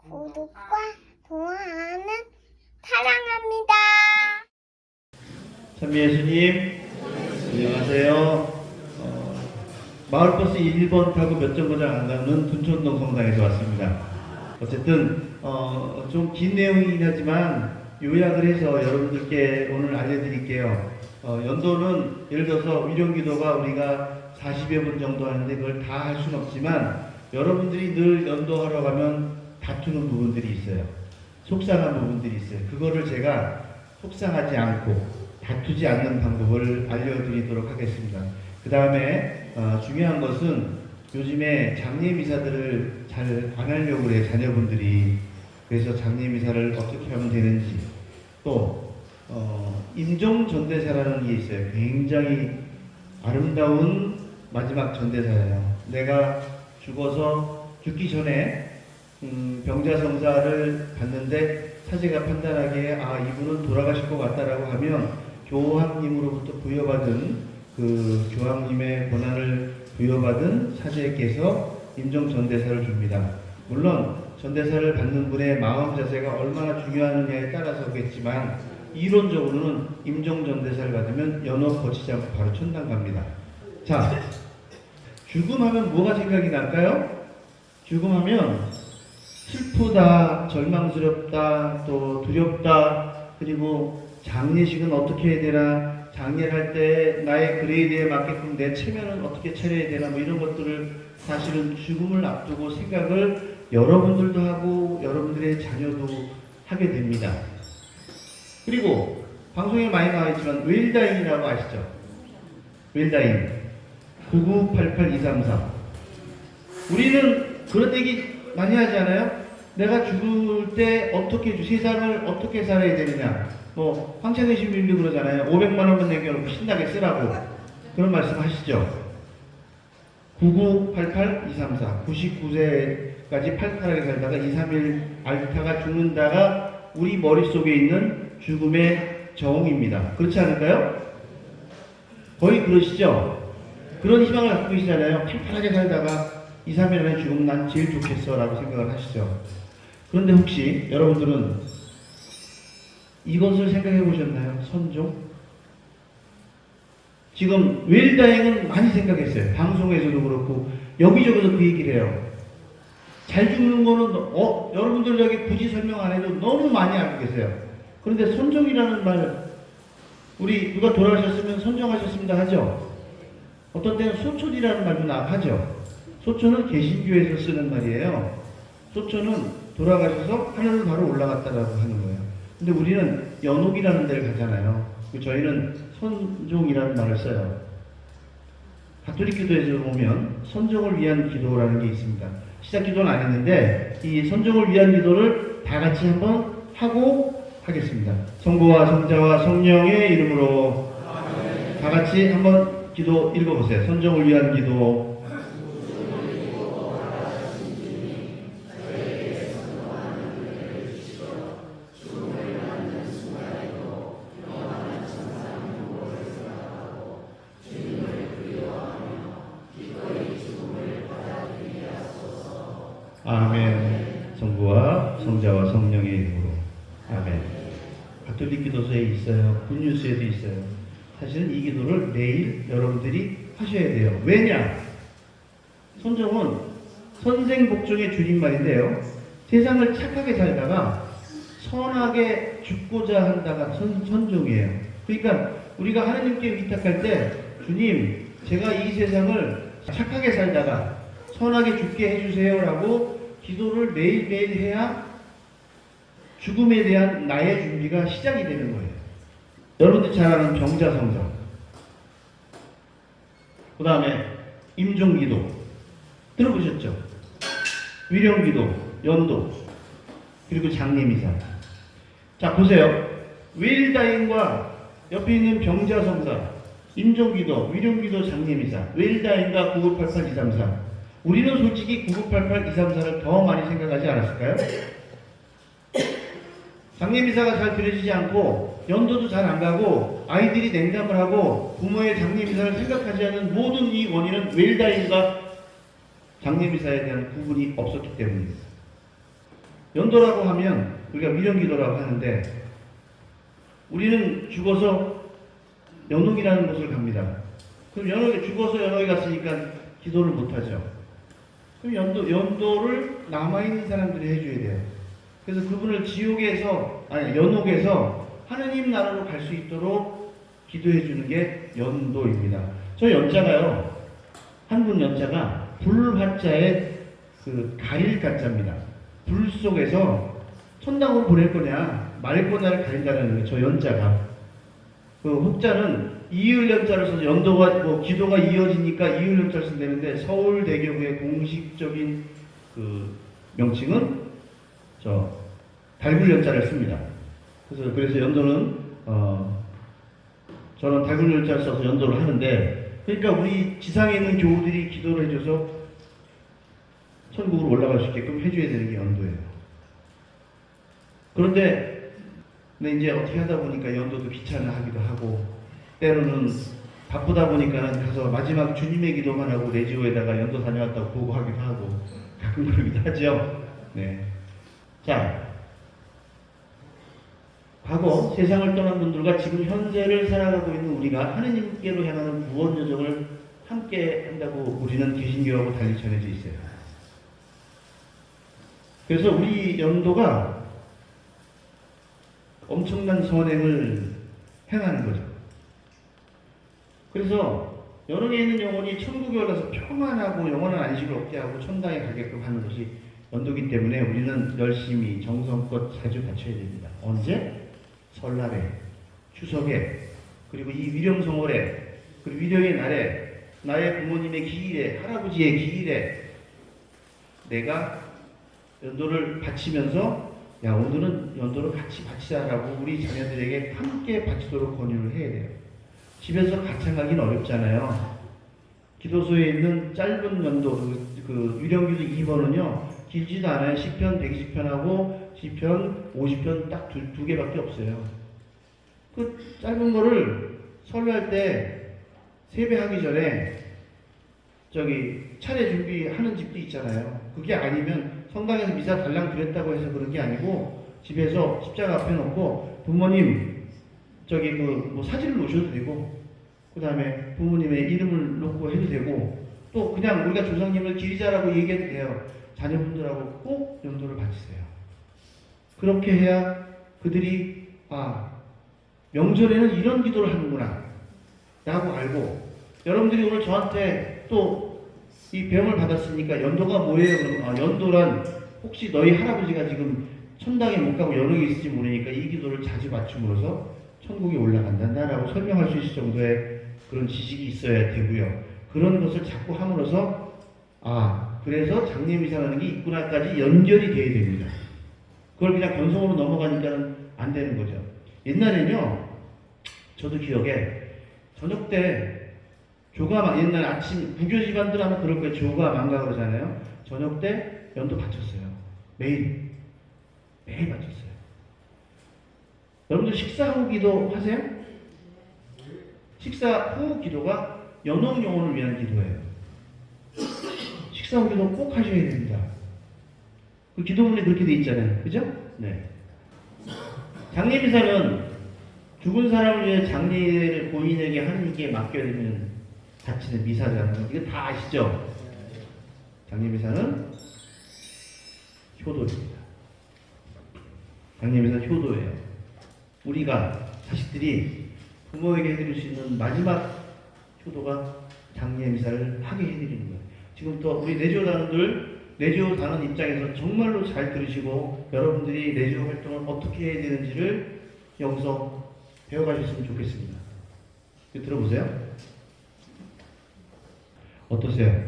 구독과 좋아요는 사랑합니다. 찬미 예수님, 안녕하세요. 마을버스 1번 타고 몇 정거장 안 가는 둔촌동 성당에서 왔습니다. 어쨌든 좀 긴 내용이긴 하지만 요약을 해서 여러분들께 오늘 알려드릴게요. 연도는 예를 들어서 위령기도가 우리가 40여 분 정도 하는데 그걸 다 할 수는 없지만 여러분들이 늘 연도하러 가면 다투는 부분들이 있어요. 속상한 부분들이 있어요. 그거를 제가 속상하지 않고 다투지 않는 방법을 알려드리도록 하겠습니다. 그 다음에 중요한 것은 요즘에 장례미사들을 잘 안 하려고 그래요. 자녀분들이. 그래서 장례미사를 어떻게 하면 되는지, 또 임종전대사라는 게 있어요. 굉장히 아름다운 마지막 전대사예요. 내가 죽어서 죽기 전에 병자성사를 봤는데 사제가 판단하기에 이분은 돌아가실 것 같다라고 하면 교황님으로부터 부여받은 그 교황님의 권한을 부여받은 사제께서 임종전대사를 줍니다. 물론 전대사를 받는 분의 마음 자세가 얼마나 중요하느냐에 따라서겠지만 이론적으로는 임종전대사를 받으면 연호 거치지 않고 바로 천당 갑니다. 자, 죽음하면 뭐가 생각이 날까요? 죽음하면 슬프다, 절망스럽다, 또 두렵다, 그리고 장례식은 어떻게 해야 되나, 장례를 할 때 나의 그레이드에 맞게끔 내 체면은 어떻게 차려야 되나, 뭐 이런 것들을 사실은 죽음을 앞두고 생각을 여러분들도 하고 여러분들의 자녀도 하게 됩니다. 그리고 방송에 많이 나와 있지만 웰다인이라고 아시죠? 웰다인 9988233. 우리는 그런 얘기 많이 하지 않아요? 내가 죽을 때 어떻게 세상을 어떻게 살아야 되느냐. 뭐 황찬희 신부님도 그러잖아요. 500만 원만 남겨놓고 신나게 쓰라고 그런 말씀 하시죠. 9988234 99세까지 팔팔하게 살다가 2, 3일 앓다가 죽는다가 우리 머릿속에 있는 죽음의 정입니다. 그렇지 않을까요? 거의 그러시죠? 그런 희망을 갖고 계시잖아요. 팔팔하게 살다가 2, 3일 안에 죽으면 난 제일 좋겠어 라고 생각을 하시죠. 그런데 혹시 여러분들은 이것을 생각해 보셨나요? 선종? 지금 웰다잉은 많이 생각했어요. 방송에서도 그렇고 여기저기서 그 얘기를 해요. 잘 죽는 거는 여러분들 여기 굳이 설명 안 해도 너무 많이 알고 계세요. 그런데 선종이라는 말, 우리 누가 돌아가셨으면 선종하셨습니다 하죠. 어떤 때는 소촌이라는 말도 하죠. 소촌은 개신교에서 쓰는 말이에요. 소촌은 돌아가셔서 하늘로 바로 올라갔다라고 하는 거예요. 근데 우리는 연옥이라는 데를 가잖아요. 저희는 선종이라는 말을 써요. 가톨릭 기도에서 보면 선종을 위한 기도라는 게 있습니다. 시작 기도는 안 했는데 이 선종을 위한 기도를 다 같이 한번 하고 하겠습니다. 성부와 성자와 성령의 이름으로 다 같이 한번 기도 읽어보세요. 선종을 위한 기도. 아멘. 성부와 성자와 성령의 이름으로. 아멘. 가톨릭 기도서에 있어요. 굿뉴스에도 있어요. 사실은 이 기도를 매일 여러분들이 하셔야 돼요. 왜냐? 선종은 선생복종의 줄임말인데요. 세상을 착하게 살다가 선하게 죽고자 한다가 선종이에요. 그러니까 우리가 하나님께 위탁할 때 주님, 제가 이 세상을 착하게 살다가 선하게 죽게 해주세요 라고 기도를 매일매일 해야 죽음에 대한 나의 준비가 시작이 되는 거예요. 여러분들 잘 아는 병자성사, 그 다음에 임종기도 들어보셨죠? 위령기도, 연도, 그리고 장례미사. 자, 보세요. 웰다인과 옆에 있는 병자성사, 임종기도, 위령기도, 장례미사, 웰다인과 9988233. 우리는 솔직히 9988234를 더 많이 생각하지 않았을까요? 장례미사가 잘 드려지지 않고 연도도 잘 안 가고 아이들이 냉담을 하고 부모의 장례미사를 생각하지 않는 모든 이 원인은 웰다인과 장례미사에 대한 구분이 없었기 때문입니다. 연도라고 하면 우리가 위령기도라고 하는데 우리는 죽어서 연옥이라는 곳을 갑니다. 그럼 연옥에 죽어서 연옥에 갔으니까 기도를 못하죠. 그럼 연도를 남아있는 사람들이 해줘야 돼요. 그래서 그분을 연옥에서 하느님 나라로 갈 수 있도록 기도해 주는 게 연도입니다. 저 연자가요, 한분 연자가 불화자의 그 가릴 가자입니다. 불 속에서 천당으로 보낼 거냐 말 거냐를 가린다는 거예요. 저 연자가. 그 혹자는 이을 연자를 써서 연도가 기도가 이어지니까 이을 연자를 쓴다는데 서울대교구의 공식적인 그 명칭은 저 달굴 연자를 씁니다. 그래서 연도는 저는 달굴 연자를 써서 연도를 하는데, 그러니까 우리 지상에 있는 교우들이 기도를 해줘서 천국으로 올라갈 수 있게끔 해줘야 되는 게 연도예요. 그런데 이제 어떻게 하다 보니까 연도도 귀찮아하기도 하고, 때로는 바쁘다 보니까 가서 마지막 주님의 기도만 하고 레지오에다가 연도 다녀왔다고 보고하기도 하고 가끔 그러기도 하죠. 네. 자, 과거 세상을 떠난 분들과 지금 현재를 살아가고 있는 우리가 하느님께로 향하는 구원 여정을 함께 한다고 우리는 개신교하고 달리 전해져 있어요. 그래서 우리 연도가 엄청난 선행을 행하는 거죠. 그래서 연옥에 있는 영혼이 천국에 올라서 평안하고 영원한 안식을 얻게 하고 천당에 가게끔 하는 것이 연도기 때문에 우리는 열심히 정성껏 자주 바쳐야 됩니다. 언제? 설날에, 추석에, 그리고 이 위령성월에, 그리고 위령의 날에, 나의 부모님의 기일에, 할아버지의 기일에 내가 연도를 바치면서 야, 오늘은 연도를 같이 바치자라고 우리 자녀들에게 함께 바치도록 권유를 해야 돼요. 집에서 가창하기는 어렵잖아요. 기도소에 있는 짧은 연도, 그 위령기도 2번은요, 길지도 않아요. 시편 120편하고 시편 50편 딱 두 개밖에 없어요. 그 짧은 거를 설교할 때 세배하기 전에 차례 준비하는 집도 있잖아요. 그게 아니면 성당에서 미사 달랑 드렸다고 해서 그런 게 아니고 집에서 십자가 앞에 놓고 부모님 사진을 놓으셔도 되고, 그 다음에 부모님의 이름을 놓고 해도 되고, 또 그냥 우리가 조상님을 기리자라고 얘기해도 돼요. 자녀분들하고 꼭 연도를 바치세요. 그렇게 해야 그들이 명절에는 이런 기도를 하는구나 라고 알고, 여러분들이 오늘 저한테 또 이 병을 받았으니까 연도가 뭐예요? 그러면 연도란 혹시 너희 할아버지가 지금 천당에 못 가고 연옥에 있을지 모르니까 이 기도를 자주 맞춤으로써 천국에 올라간다라고 설명할 수 있을 정도의 그런 지식이 있어야 되고요. 그런 것을 자꾸 함으로써 그래서 장례미사라는 게 있구나까지 연결이 돼야 됩니다. 그걸 그냥 건성으로 넘어가니까는 안 되는 거죠. 옛날에는요, 저도 기억에 저녁 때 옛날 아침 부교 집안들 하면 그럴 거예요. 조가 망가 그러잖아요. 저녁 때 연도 바쳤어요. 매일 바쳤어요. 여러분들 식사 후 기도 하세요? 식사 후 기도가 연옥 영혼을 위한 기도예요. 식사 후 기도 꼭 하셔야 됩니다. 그 기도문에 그렇게 돼 있잖아요. 그죠? 네. 장례미사는 죽은 사람을 위해 장례를 고인에게 하느님께 맡겨야 되는 바치는 미사잖아요. 이거 다 아시죠? 장례미사는 효도입니다. 장례미사는 효도예요. 우리가 자식들이 부모에게 해드릴 수 있는 마지막 효도가 장례미사를 하게 해드리는 거예요. 지금부터 우리 내조 단원 입장에서 정말로 잘 들으시고 여러분들이 내조 활동을 어떻게 해야 되는지를 여기서 배워가셨으면 좋겠습니다. 들어보세요. 어떠세요?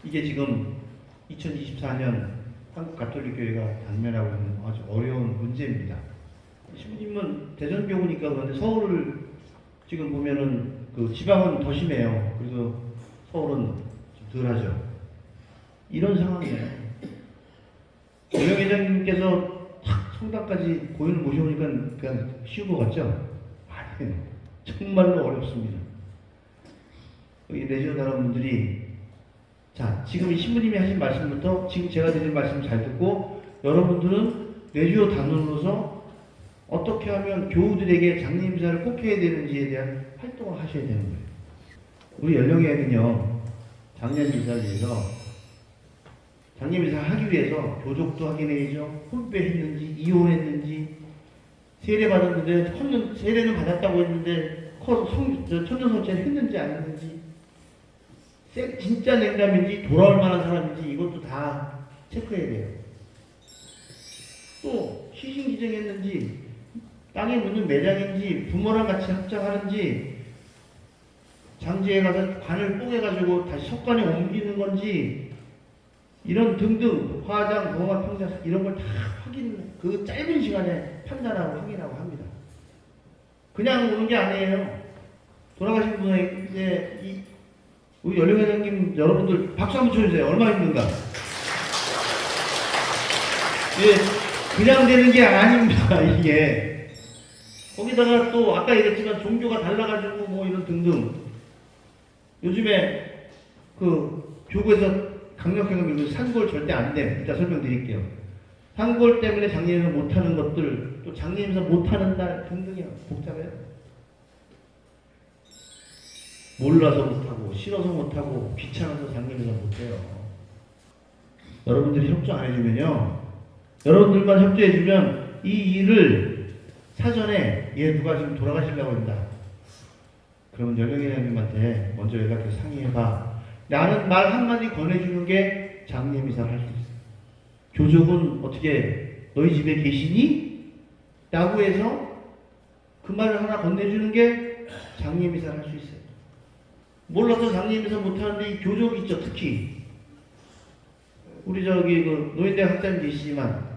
이게 지금 2024년 한국 가톨릭 교회가 당면하고 있는 아주 어려운 문제입니다. 신부님은 대전교구니까 그런데 서울을 지금 보면은 그 지방은 더 심해요. 그래서 서울은 좀 덜하죠. 이런 상황이에요. 고영 회장님께서 탁 성당까지 고인을 모셔오니까 그냥 쉬운 것 같죠? 아니에요. 정말로 어렵습니다. 이 내지오 다른 분들이 지금 이 신부님이 하신 말씀부터 지금 제가 드린 말씀 잘 듣고 여러분들은 내주어 단원으로서 어떻게 하면 교우들에게 장례인사를 꼭 해야 되는지에 대한 활동을 하셔야 되는 거예요. 우리 연령에는요, 장례인사를 위해서, 장례인사를 하기 위해서 교족도 확인해야죠. 혼배했는지, 이혼했는지, 세례 받았는데, 세례는 받았다고 했는데, 천년설치를 했는지 안 했는지, 진짜 냉담인지, 돌아올 만한 사람인지, 이것도 다 체크해야 돼요. 또, 시신기증했는지, 땅에 묻는 매장인지, 부모랑 같이 합작하는지, 장지에 가서 관을 뽀개가지고 다시 석관에 옮기는 건지, 이런 등등, 화장, 봉화, 평자, 이런 걸 다 그 짧은 시간에 판단하고 확인하고 합니다. 그냥 오는 게 아니에요. 돌아가신 분에게, 우리 연령회장님 여러분들 박수 한번 쳐주세요. 얼마나 힘든가. 예, 그냥 되는 게 아닙니다, 이게. 거기다가 또 아까 얘기했지만 종교가 달라가지고 뭐 이런 등등. 요즘에 그 교구에서 강력하게 산골 절대 안 돼. 이따 설명드릴게요. 산골 때문에 장례인사 못하는 것들, 또 장례인사 못하는 날 등등이요. 복잡해요. 몰라서 못하고, 싫어서 못하고, 귀찮아서 장례인사 못해요. 여러분들이 협조 안 해주면요. 여러분들만 협조해주면 이 일을 사전에 얘 누가 지금 돌아가시려고 한다. 그러면 연령회장님한테 먼저 연락해서 상의해봐. 나는 말 한마디 권해주는 게 장례미사를 할 수 있어. 교족은 어떻게 너희 집에 계시니? 라고 해서 그 말을 하나 건네주는 게 장례미사를 할 수 있어요. 몰라서 장례미사 못하는데 이 교족 있죠, 특히. 우리 저기 그 노인대학 학자님 계시지만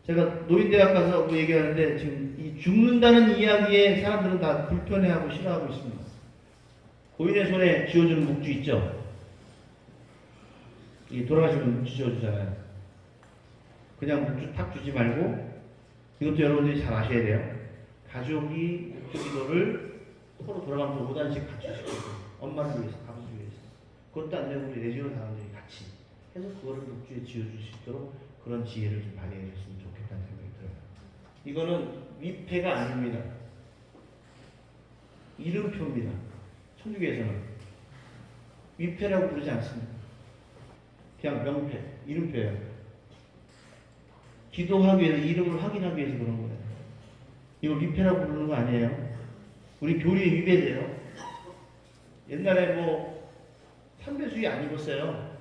제가 노인대학 가서 그 얘기하는데 지금 이 죽는다는 이야기에 사람들은 다 불편해하고 싫어하고 있습니다. 고인의 손에 쥐어주는 묵주 있죠? 이 돌아가시면 묵주 쥐어주잖아요. 그냥 묵주 탁 주지 말고 이것도 여러분들이 잘 아셔야 돼요. 가족이 묵주 기도를 서로 돌아가면서 5단씩 같이 시켜요. 엄마를 위해서, 아버지 위해서. 그것도 안 되고 우리 내지원 사람들이 같이 해서 그거를 묵주에 쥐어줄 수 있도록 그런 지혜를 좀 발휘해 줬으면 좋겠다는 생각이 들어요. 이거는 위패가 아닙니다. 이름표입니다. 천주교에서는 위패라고 부르지 않습니다. 그냥 명패, 이름표예요. 기도하기 위해서, 이름을 확인하기 위해서 그런 거예요. 이걸 위패라고 부르는 거 아니에요. 우리 교리에 위배돼요. 옛날에 뭐 삼배수의 안 입었어요.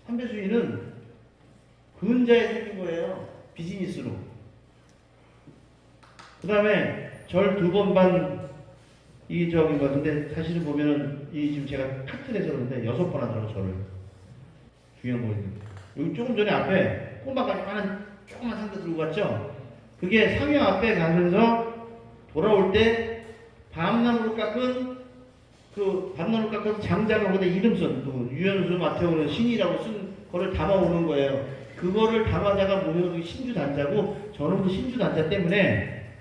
삼배수의는 근자에 생긴 거예요. 비즈니스로. 그 다음에 절 2번 반 이 저기 같은데 사실은 보면은 이 지금 제가 카트에서 그런데 6번 하더라고 절을. 중요한 거거든요. 여기 조금 전에 앞에 꼬마까지 하는 조그만 상자 들고 갔죠? 그게 상여 앞에 가면서 돌아올 때 밤나무를 깎은 그 밤나무를 깎아서 장작을 거기다 이름 쓴 그 유연수 마태오는 신이라고 쓴 거를 담아오는 거예요. 그거를 담아다가 모여서 신주 단자고 저놈도 신주 단자 때문에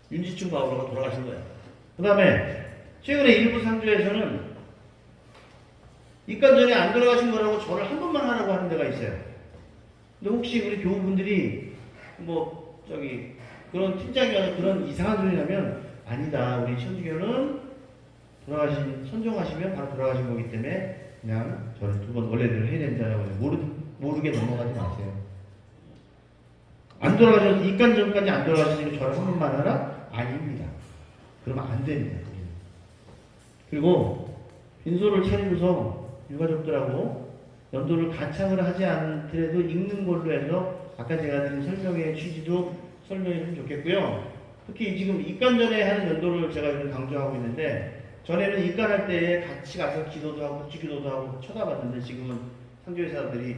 윤지충 바오로가 돌아가신 거예요. 그 다음에 최근에 일부 상주에서는 입간전에 안 돌아가신 거라고 절을 한 번만 하라고 하는 데가 있어요. 근데 혹시 우리 교우분들이 뭐 저기 그런 팀장이나 그런 이상한 소리 나면 아니다. 우리 천주교는 선종하시면 바로 돌아가신 거기 때문에 그냥 절을 2번 원래대로 해야 된다고 모르게 넘어가지 마세요. 안 돌아가셔서 입간전까지 안 돌아가시니까 절을 한 번만 하라? 아닙니다. 그러면 안 됩니다. 그리고 빈소를 차리고서 유가족들하고 연도를 가창을 하지 않더라도 읽는 걸로 해서 아까 제가 드린 설명의 취지도 설명해 주면 좋겠고요. 특히 지금 입간전에 하는 연도를 제가 요즘 강조하고 있는데 전에는 입간할 때 같이 가서 기도도 하고 묵주기도도 하고 쳐다봤는데 지금은 선교회사들이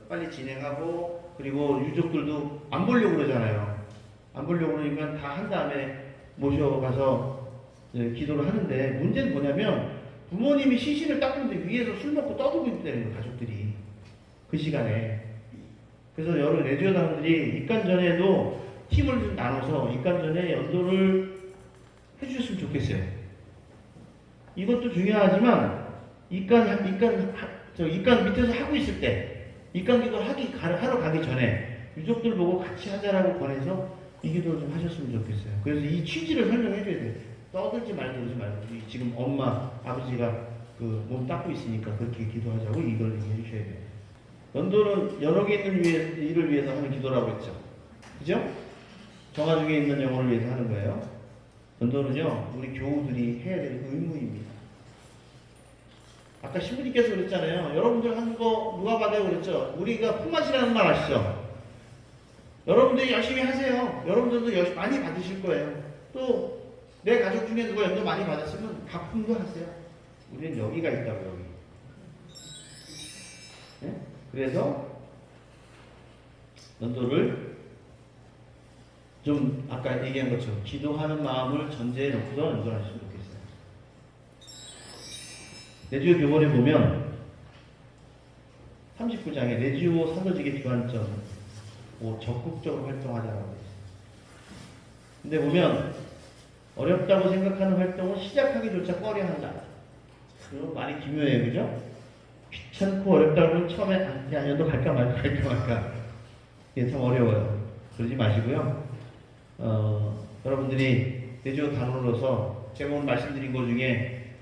빨리 진행하고 그리고 유족들도 안 보려고 그러잖아요. 안 보려고 그러니까 다 한 다음에 모셔가서 기도를 하는데 문제는 뭐냐면 부모님이 시신을 닦는데 위에서 술 먹고 떠들고 있다는 거예요. 가족들이 그 시간에. 그래서 여러 레지오 사람들이 입간 전에도 팀을 좀 나눠서 입간 전에 연도를 해주셨으면 좋겠어요. 이것도 중요하지만 입간 밑에서 하고 있을 때 입간기도 하러 가기 전에 유족들 보고 같이 하자라고 권해서 이 기도를 좀 하셨으면 좋겠어요. 그래서 이 취지를 설명해 줘야 돼요. 떠들지 말고 그러지 말고 지금 엄마, 아버지가 그 몸 닦고 있으니까 그렇게 기도하자고 이걸 얘기해 주셔야 돼요. 연도는 여러 개 있는 일을 위해서 하는 기도라고 했죠. 그죠? 정화 중에 있는 영혼을 위해서 하는 거예요. 연도는요, 우리 교우들이 해야 되는 의무입니다. 아까 신부님께서 그랬잖아요. 여러분들 하는 거 누가 받아요 그랬죠? 우리가 품앗이라는 말 아시죠? 여러분들이 열심히 하세요. 여러분들도 많이 받으실 거예요. 또 내 가족 중에 누가 연도 많이 받았으면 가품도 하세요. 우리는 여기가 있다고 여기. 네? 그래서 연도를 좀 아까 얘기한 것처럼 기도하는 마음을 전제에 놓고서 연도를 하시면 좋겠어요. 내주의 교본에 보면 39장에 내주 사도직의 주안점 적극적으로 활동하자라고 있어요. 근데 보면 어렵다고 생각하는 활동을 시작하기조차 꺼려한다. 그럼 많이 기묘해요, 그죠? 귀찮고 어렵다고 하면 처음에 아니어도 갈까 말까. 이게 참 어려워요. 그러지 마시고요. 여러분들이 내주 단원으로서 제가 오늘 말씀드린 것 중에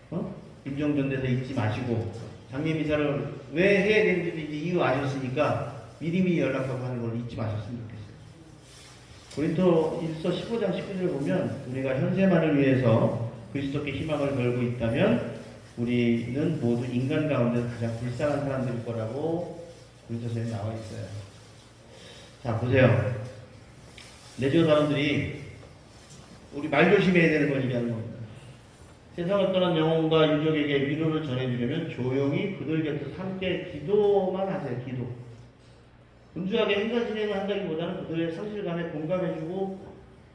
임종전대에서 잊지 마시고 장례 미사를 왜 해야 되는지 이제 이유 아셨으니까 미리미리 연락하고 하는 걸 잊지 마셨으면 좋겠어요. 고린도 1서 15장 19절을 보면 우리가 현세만을 위해서 그리스도께 희망을 걸고 있다면 우리는 모두 인간 가운데 가장 불쌍한 사람들일 거라고 고린도서에 나와 있어요. 자, 보세요. 내주 사람들이 우리 말 조심해야 되는 걸 얘기하는 겁니다. 세상을 떠난 영혼과 유족에게 위로를 전해주려면 조용히 그들 곁에서 함께 기도만 하세요. 기도. 분주하게 행사 진행을 한다기보다는 그들의 상실감에 공감해주고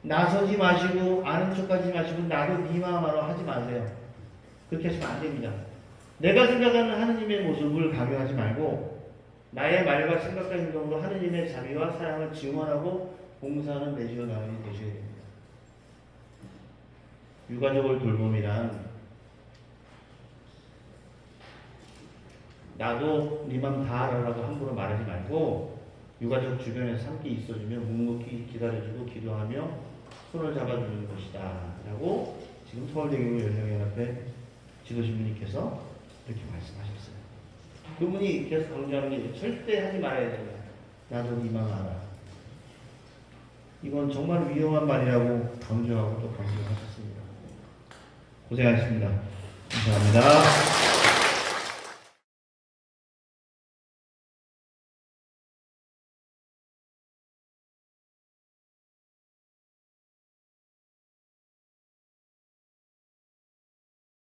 나서지 마시고 아는 척하지 마시고 나도 네 마음 알아 하지 마세요. 그렇게 하시면 안 됩니다. 내가 생각하는 하느님의 모습을 강요하지 말고 나의 말과 생각과 행동으로 하느님의 자비와 사랑을 증언하고 봉사하는 내주의 마음이 되셔야 됩니다. 유가족을 돌봄이란 나도 네 맘 다 알아라고 함부로 말하지 말고 유가족 주변에서 함께 있어주며 묵묵히 기다려주고 기도하며 손을 잡아주는 것이다 라고 지금 서울대교구 연령연합회 지도신부님께서 이렇게 말씀하셨어요. 그분이 계속 강조하는 게 절대 하지 말아야 된다. 나도 네 맘 알아. 이건 정말 위험한 말이라고 강조하고 또 강조하셨습니다. 고생하셨습니다. 감사합니다.